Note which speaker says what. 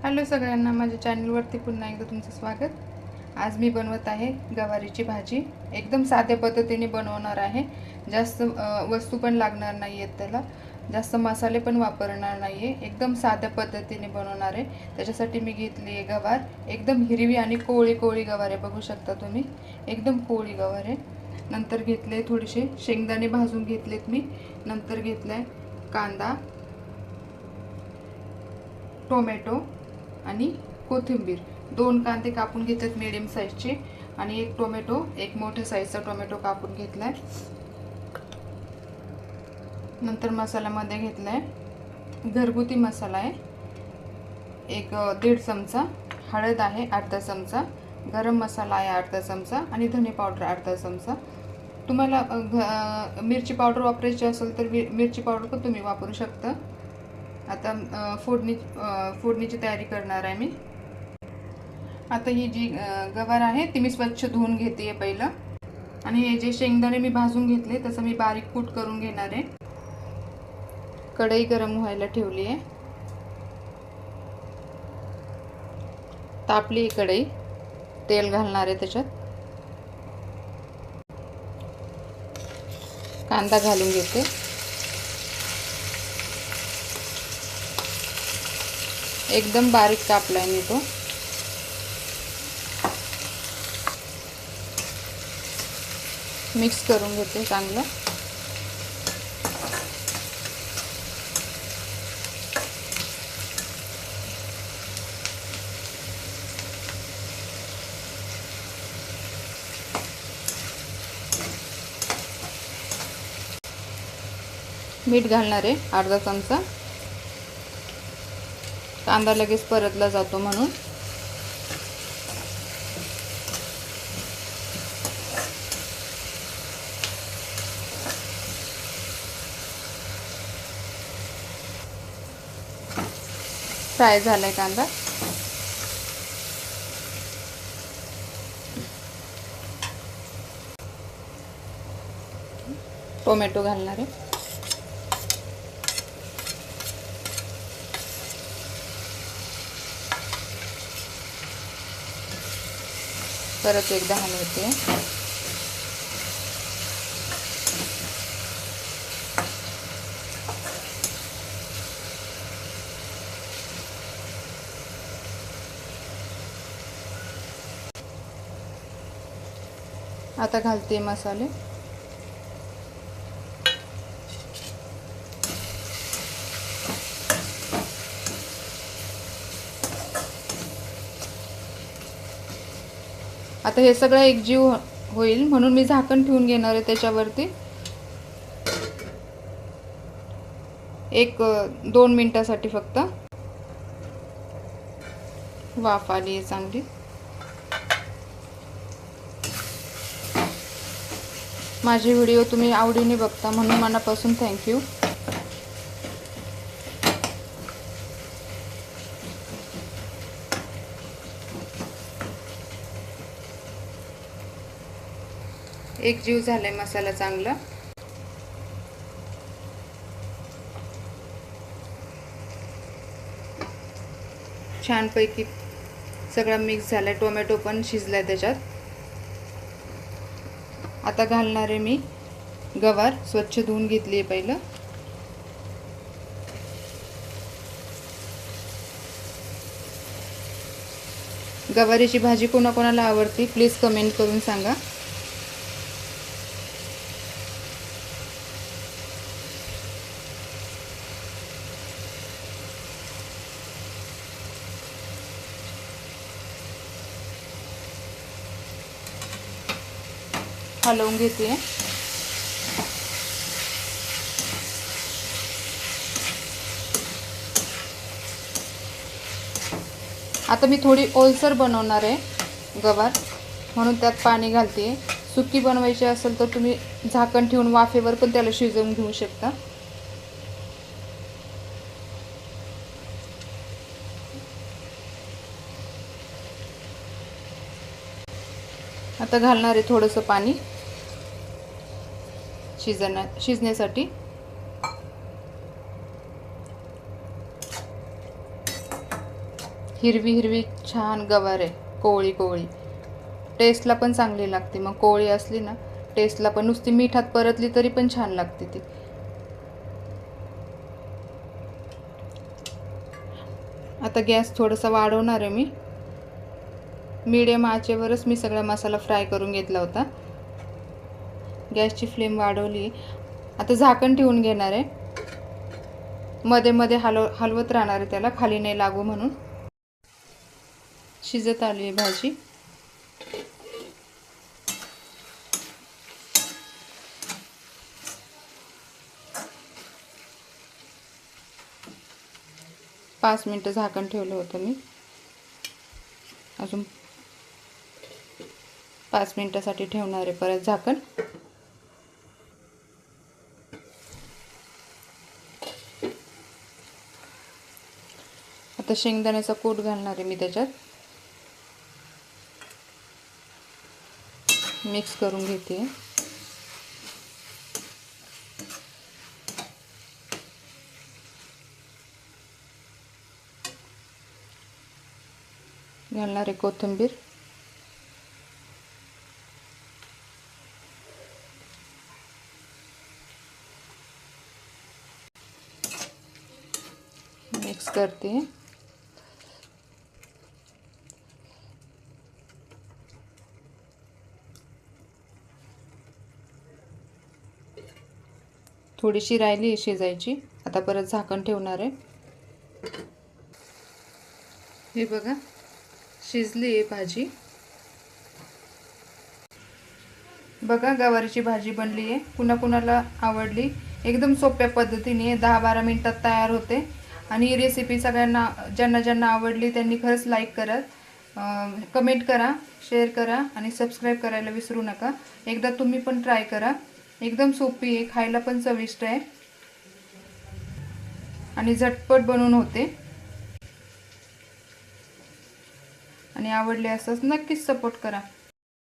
Speaker 1: Hello सगळ्यांना, माझ्या चॅनलवरती पुन्हा एकदा तुमचं स्वागत। आज मी बनवत आहे गवारीची भाजी। एकदम साध्या पद्धतीने बनवणार आहे। जास्त वस्तू पण लागणार नाही आहेत, त्याला जास्त मसाले पण वापरणार नाही आहे। एकदम साध्या पद्धतीने बनवणार आहे। त्याच्यासाठी मी घेतली आहे गवार, एकदम हिरवी आणि कोवळी कोवळी गवार आहे, बघू शकता तुम्ही, एकदम कोवळी गवार आहे। नंतर घेतले थोडेसे शेंगदाणे भाजून घेतलेत मी। नंतर घेतलाय कांदा, टोमॅटो आणि कोथिंबीर। 2 कांदे कापून घेतलेत मीडियम साईजचे आणि एक टोमॅटो, एक मोठ्या साईजचा टोमॅटो कापून घेतलाय। नंतर मसाल्यामध्ये घेतलाय घरगुती मसाला आहे, एक 1.5 चमचा हळद आहे, अर्धा चमचा गरम मसाला आहे, अर्धा चमचा आणि धने पावडर अर्धा चमचा। तुम्हाला मिरची पावडर वापरायची असेल तर मिरची पावडर पण तुम्ही वापरू शकता। आता फोडणीची तयारी करणार आहे मी। आता ही जी गवार आहे ती मी स्वच्छ धुवून घेते पहिलं, आणि हे जे शेंगदाणे मी भाजून घेतले त्याचं मी बारीक कूट करून घेणार आहे। कढई गरम व्हायला ठेवली आहे, तापली आहे कढई, तेल घालणार आहे त्याच्यात। कांदा घालून घेते, एकदम बारीक कापलाय मी तो। मिक्स करून घेते चांगलं। मीठ घालणार आहे अर्धा चमचा, कांदा लगेच परतला जातो म्हणून। फ्राय झालाय कांदा। टोमॅटो घालणार आहे, परत एकदा हलवते। आता घालते मसाले। आता हे सगळं एकजीव होईल म्हणून मी झाकण ठेवून घेणार आहे त्याच्यावरती 1-2 मिनिटासाठी फक्त। वाफ आली आहे चांगली। माझे व्हिडिओ तुम्ही आवडीने बघता म्हणून मनापासून थँक्यू। एकजीव झालाय मसाला चांगला। छानपैकी सगळा मिक्स झालाय, टोमॅटो पण शिजलाय त्याच्यात। आता घालणार आहे मी गवार, स्वच्छ धुवून घेतली आहे पहिलं। गवारीची भाजी कोणाकोणाला आवडते प्लीज कमेंट करून सांगा। हलवून घेते। आता मी थोडी ओलसर बनवणार आहे गवार, म्हणून त्यात पाणी घालते। सुकी बनवायची असेल तर तुम्ही झाकण ठेवून वाफेवर पण त्याला शिजवून घेऊ शकता। आता घालणार आहे थोडंसं पाणी शिजण्यासाठी। हिरवी हिरवी छान गवार आहे, कोवळी कोवळी. टेस्टला पण चांगली लागते. मग कोवळी असली ना, टेस्टला पण नुसती मिठात परतली तरी पण छान लागते ती. आता गॅस थोडासा वाढवणार आहे मी. मीडियम आचेवरच मी सगळा मसाला फ्राय करून घेतला होता. गॅसची फ्लेम वाढवली. आता झाकण ठेवून घेणार आहे. मध्ये मध्ये हलवत राहणार आहे त्याला, खाली नाही लागू म्हणून. शिजत आली आहे भाजी. पाच मिनटं झाकण ठेवलं होतं मी. अजून 5 मिनिटासाठी ठेवणार आहे परत झाकण. आता शेंगदाण्याचा कूट घालणार आहे मी त्याच्यात. मिक्स करून घेते. घालणार आहे कोथिंबीर. मिक्स करते. थोडीशी राहिली शिजायची. आता परत झाकण ठेवणार आहे. हे बघा, शिजली आहे भाजी. बघा, गवारीची भाजी बनली आहे. कुणाला आवडली. एकदम सोप्या पद्धतीने 10-12 मिनिटात तयार होते. आणि ही रेसिपी सगळ्यांना, ज्यांना आवडली त्यांनी खरंच लाईक करा, कमेंट करा, शेअर करा आणि सबस्क्राईब करायला विसरू नका. एकदा तुम्ही पण ट्राय करा. एकदम सोपी आहे, खायला पण चविष्ट आहे आणि झटपट बनवून होते. आणि आवडले असल्यास नक्कीच सपोर्ट करा.